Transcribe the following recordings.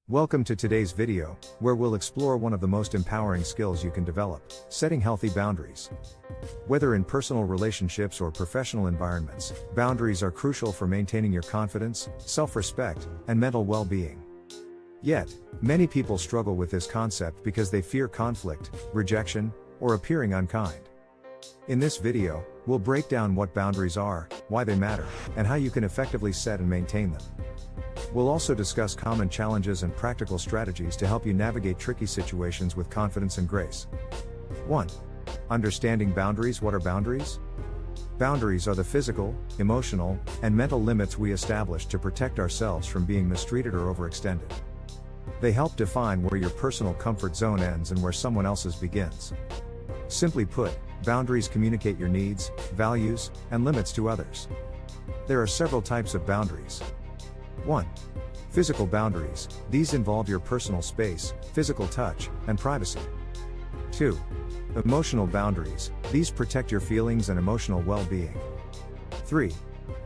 Welcome to today's video, where we'll explore one of the most empowering skills you can develop, setting healthy boundaries. Whether in personal relationships or professional environments, boundaries are crucial for maintaining your confidence, self-respect, and mental well-being. Yet, many people struggle with this concept because they fear conflict, rejection, or appearing unkind. In this video, we'll break down what boundaries are, why they matter, and how you can effectively set and maintain them. We'll also discuss common challenges and practical strategies to help you navigate tricky situations with confidence and grace. 1. Understanding boundaries. What are boundaries? Boundaries are the physical, emotional, and mental limits we establish to protect ourselves from being mistreated or overextended. They help define where your personal comfort zone ends and where someone else's begins. Simply put, boundaries communicate your needs, values, and limits to others. There are several types of boundaries. 1. Physical boundaries. These involve your personal space, physical touch, and privacy. 2. Emotional boundaries. These protect your feelings and emotional well-being. 3.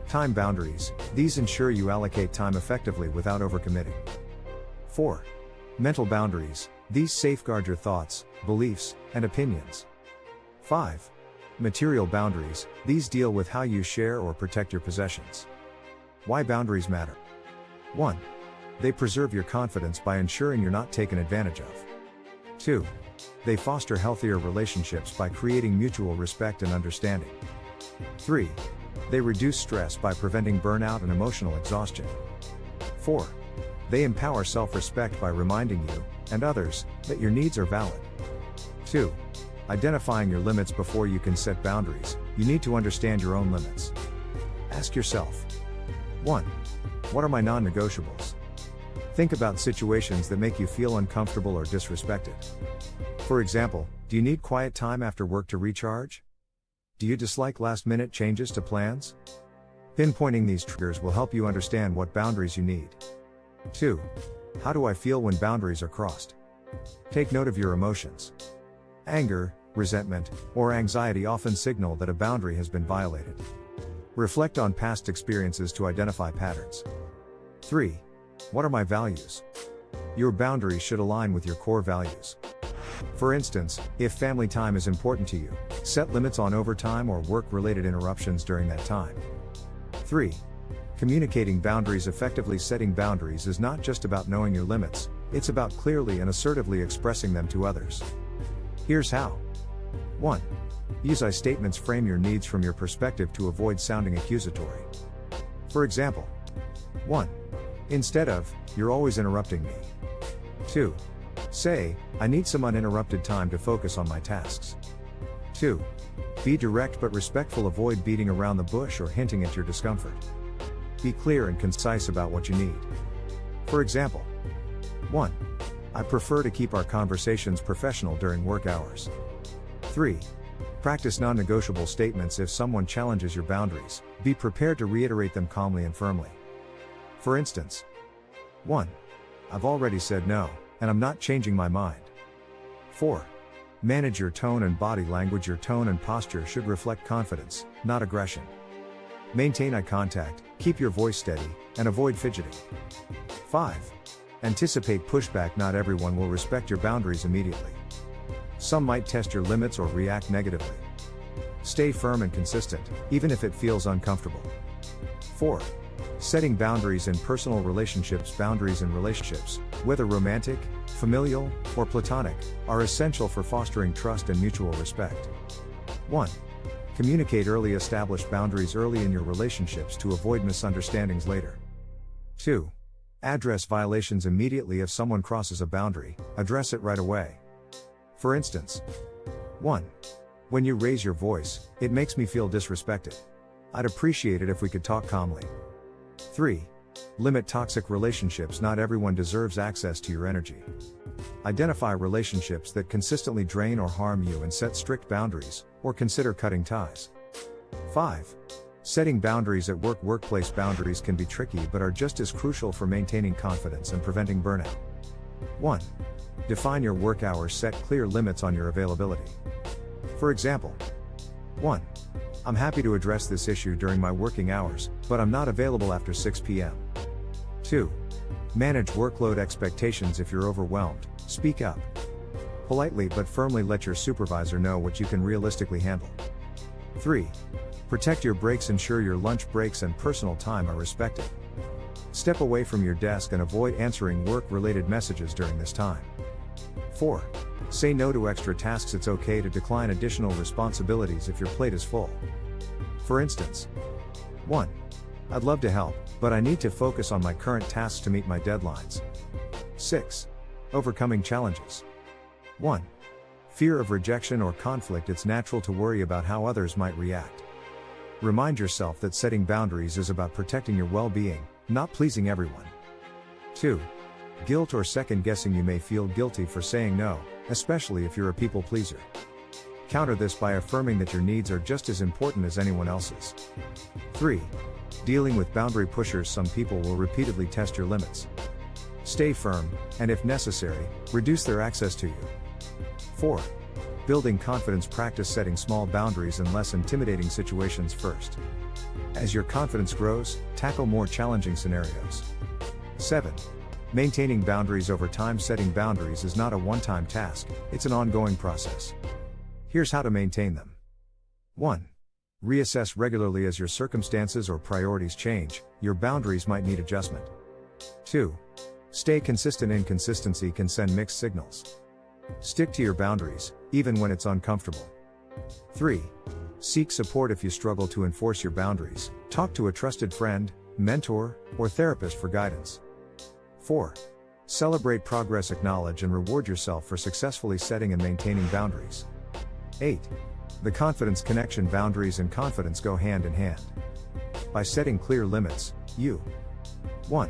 Time boundaries. These ensure you allocate time effectively without overcommitting. 4. Mental boundaries. These safeguard your thoughts, beliefs, and opinions. 5. Material boundaries. These deal with how you share or protect your possessions. Why boundaries matter? 1. They preserve your confidence by ensuring you're not taken advantage of. 2. They foster healthier relationships by creating mutual respect and understanding. 3. They reduce stress by preventing burnout and emotional exhaustion. 4. They empower self-respect by reminding you, and others, that your needs are valid. 2. Identifying your limits. Before you can set boundaries, you need to understand your own limits. Ask yourself, 1. What are my non-negotiables? Think about situations that make you feel uncomfortable or disrespected. For example, do you need quiet time after work to recharge? Do you dislike last-minute changes to plans? Pinpointing these triggers will help you understand what boundaries you need. 2. How do I feel when boundaries are crossed? Take note of your emotions. Anger, resentment, or anxiety often signal that a boundary has been violated. Reflect on past experiences to identify patterns. 3. What are my values? Your boundaries should align with your core values. For instance, if family time is important to you, set limits on overtime or work-related interruptions during that time. 3. Communicating boundaries effectively. Setting boundaries is not just about knowing your limits, it's about clearly and assertively expressing them to others. Here's how. 1. Use I statements. Frame your needs from your perspective to avoid sounding accusatory. For example, 1. Instead of, "You're always interrupting me." 2. Say, "I need some uninterrupted time to focus on my tasks." 2. Be direct but respectful. Avoid beating around the bush or hinting at your discomfort. Be clear and concise about what you need. For example, 1. I prefer to keep our conversations professional during work hours. 3. Practice non-negotiable statements. If someone challenges your boundaries, be prepared to reiterate them calmly and firmly. For instance, 1. I've already said no, and I'm not changing my mind. 4. Manage your tone and body language. Your tone and posture should reflect confidence, not aggression. Maintain eye contact, keep your voice steady, and avoid fidgeting. 5. Anticipate pushback. Not everyone will respect your boundaries immediately. Some might test your limits or react negatively. Stay firm and consistent, even if it feels uncomfortable. 4. Setting boundaries in personal relationships. Boundaries in relationships, whether romantic, familial, or platonic, are essential for fostering trust and mutual respect. 1. Communicate early. Establish boundaries early in your relationships to avoid misunderstandings later. 2. Address violations immediately. If someone crosses a boundary, address it right away. For instance, 1. When you raise your voice, it makes me feel disrespected. I'd appreciate it if we could talk calmly. 3. Limit toxic relationships. Not everyone deserves access to your energy. Identify relationships that consistently drain or harm you and set strict boundaries, or consider cutting ties. 5. Setting boundaries at work. Workplace boundaries can be tricky but are just as crucial for maintaining confidence and preventing burnout. 1. Define your work hours. Set clear limits on your availability. For example, 1. I'm happy to address this issue during my working hours, but I'm not available after 6 p.m. 2. Manage workload expectations. If you're overwhelmed, speak up. Politely but firmly let your supervisor know what you can realistically handle. 3. Protect your breaks. Ensure your lunch breaks and personal time are respected. Step away from your desk and avoid answering work-related messages during this time. 4. Say no to extra tasks. It's okay to decline additional responsibilities if your plate is full. For instance, 1. I'd love to help, but I need to focus on my current tasks to meet my deadlines. 6. Overcoming challenges. 1. Fear of rejection or conflict. It's natural to worry about how others might react. Remind yourself that setting boundaries is about protecting your well-being, not pleasing everyone. 2. Guilt or second-guessing. You may feel guilty for saying no, especially if you're a people pleaser. Counter this by affirming that your needs are just as important as anyone else's. 3. Dealing with boundary pushers. Some people will repeatedly test your limits. Stay firm, and if necessary, reduce their access to you. 4. Building confidence. Practice setting small boundaries in less intimidating situations first. As your confidence grows, tackle more challenging scenarios. 7. Maintaining boundaries over time. Setting boundaries is not a one-time task, it's an ongoing process. Here's how to maintain them. 1. Reassess regularly. As your circumstances or priorities change, your boundaries might need adjustment. 2. Stay consistent. Inconsistency can send mixed signals. Stick to your boundaries, even when it's uncomfortable. 3. Seek support. If you struggle to enforce your boundaries, talk to a trusted friend, mentor, or therapist for guidance. 4. Celebrate progress. Acknowledge and reward yourself for successfully setting and maintaining boundaries. 8. The confidence connection. Boundaries and confidence go hand in hand. By setting clear limits, you 1.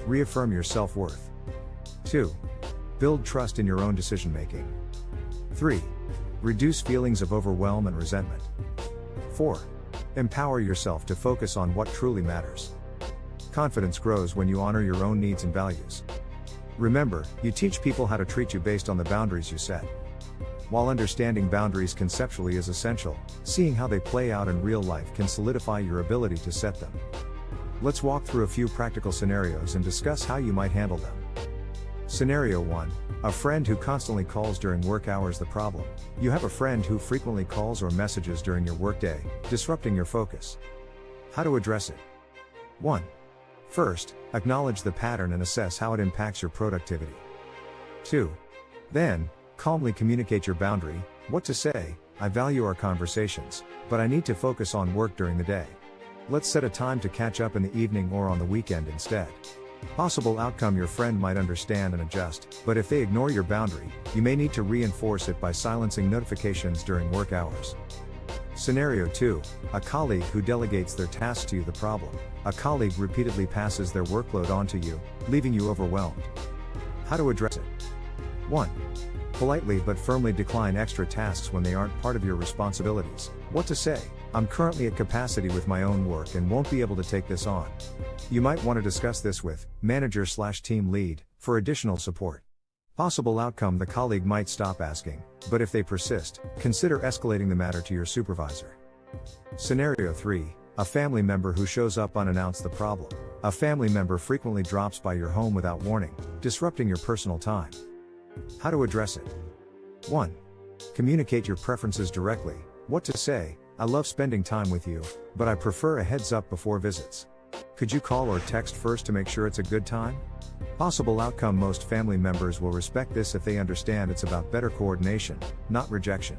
Reaffirm your self-worth. 2. Build trust in your own decision-making. 3. Reduce feelings of overwhelm and resentment. 4. Empower yourself to focus on what truly matters. Confidence grows when you honor your own needs and values. Remember, you teach people how to treat you based on the boundaries you set. While understanding boundaries conceptually is essential, seeing how they play out in real life can solidify your ability to set them. Let's walk through a few practical scenarios and discuss how you might handle them. Scenario 1. A friend who constantly calls during work hours. The problem: you have a friend who frequently calls or messages during your workday, disrupting your focus. How to address it? 1. First, acknowledge the pattern and assess how it impacts your productivity. 2. Then, calmly communicate your boundary. What to say: I value our conversations, but I need to focus on work during the day. Let's set a time to catch up in the evening or on the weekend instead. Possible outcome: your friend might understand and adjust, but if they ignore your boundary, you may need to reinforce it by silencing notifications during work hours. Scenario 2. A colleague who delegates their tasks to you. The problem: a colleague repeatedly passes their workload onto you, leaving you overwhelmed. How to address it? 1. Politely but firmly decline extra tasks when they aren't part of your responsibilities. What to say: I'm currently at capacity with my own work and won't be able to take this on. You might want to discuss this with manager/team lead for additional support. Possible outcome: the colleague might stop asking, but if they persist, consider escalating the matter to your supervisor. Scenario 3. A family member who shows up unannounced. The problem: a family member frequently drops by your home without warning, disrupting your personal time. How to address it? 1. Communicate your preferences directly. What to say: I love spending time with you, but I prefer a heads up before visits. Could you call or text first to make sure it's a good time? Possible outcome: most family members will respect this if they understand it's about better coordination, not rejection.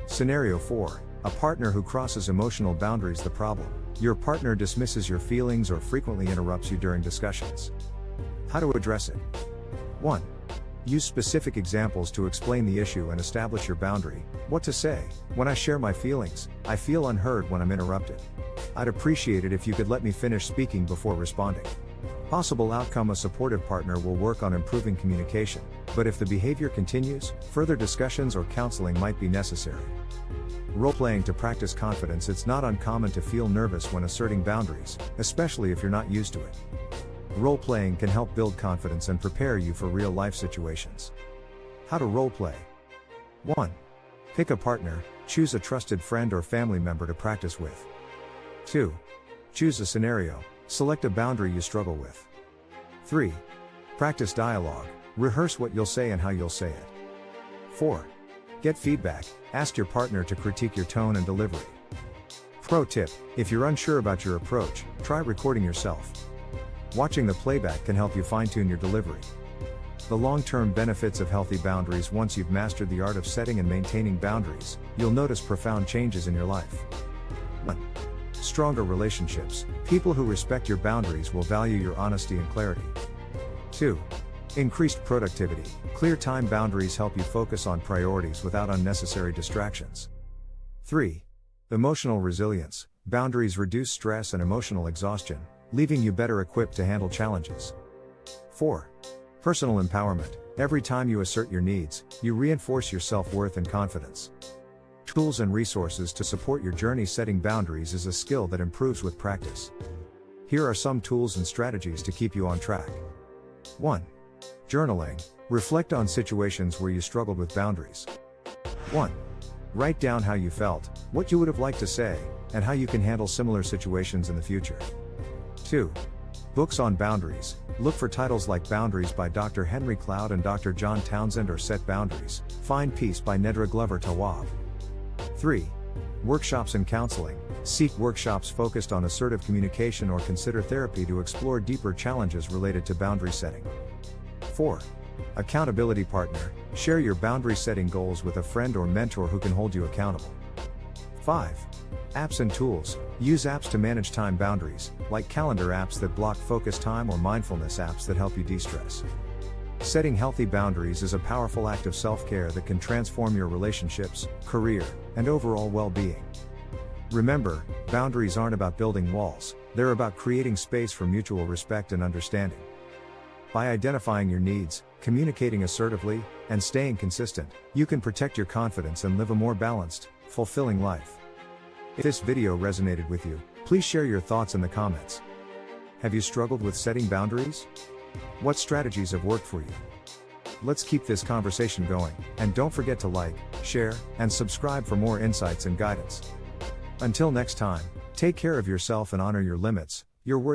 Scenario 4. A partner who crosses emotional boundaries. The problem: your partner dismisses your feelings or frequently interrupts you during discussions. How to address it? 1. Use specific examples to explain the issue and establish your boundary. What to say: when I share my feelings, I feel unheard when I'm interrupted. I'd appreciate it if you could let me finish speaking before responding. Possible outcome: a supportive partner will work on improving communication, but if the behavior continues, further discussions or counseling might be necessary. Role-playing to practice confidence. It's not uncommon to feel nervous when asserting boundaries, especially if you're not used to it. Role-playing can help build confidence and prepare you for real-life situations. How to role-play? 1. Pick a partner. Choose a trusted friend or family member to practice with. 2. Choose a scenario. Select a boundary you struggle with. 3. Practice dialogue. Rehearse what you'll say and how you'll say it. 4. Get feedback. Ask your partner to critique your tone and delivery. Pro tip: if you're unsure about your approach, try recording yourself. Watching the playback can help you fine-tune your delivery. The long-term benefits of healthy boundaries: once you've mastered the art of setting and maintaining boundaries, you'll notice profound changes in your life. 1. Stronger relationships. People who respect your boundaries will value your honesty and clarity. 2. Increased productivity. Clear time boundaries help you focus on priorities without unnecessary distractions. 3. Emotional resilience. Boundaries reduce stress and emotional exhaustion, leaving you better equipped to handle challenges. 4. Personal empowerment. Every time you assert your needs, you reinforce your self-worth and confidence. Tools and resources to support your journey. Setting boundaries is a skill that improves with practice. Here are some tools and strategies to keep you on track. 1. Journaling. Reflect on situations where you struggled with boundaries. 1. Write down how you felt, what you would have liked to say, and how you can handle similar situations in the future. 2. Books on boundaries. Look for titles like Boundaries by Dr. Henry Cloud and Dr. John Townsend, or Set Boundaries, Find Peace by Nedra Glover Tawwab. 3. Workshops and counseling. Seek workshops focused on assertive communication or consider therapy to explore deeper challenges related to boundary setting. 4. Accountability partner. Share your boundary setting goals with a friend or mentor who can hold you accountable. 5. Apps and tools. Use apps to manage time boundaries, like calendar apps that block focus time or mindfulness apps that help you de-stress. Setting healthy boundaries is a powerful act of self-care that can transform your relationships, career, and overall well-being. Remember, boundaries aren't about building walls, they're about creating space for mutual respect and understanding. By identifying your needs, communicating assertively, and staying consistent, you can protect your confidence and live a more balanced, fulfilling life. If this video resonated with you, please share your thoughts in the comments. Have you struggled with setting boundaries? What strategies have worked for you? Let's keep this conversation going, and don't forget to like, share, and subscribe for more insights and guidance. Until next time, take care of yourself and honor your limits. You're worth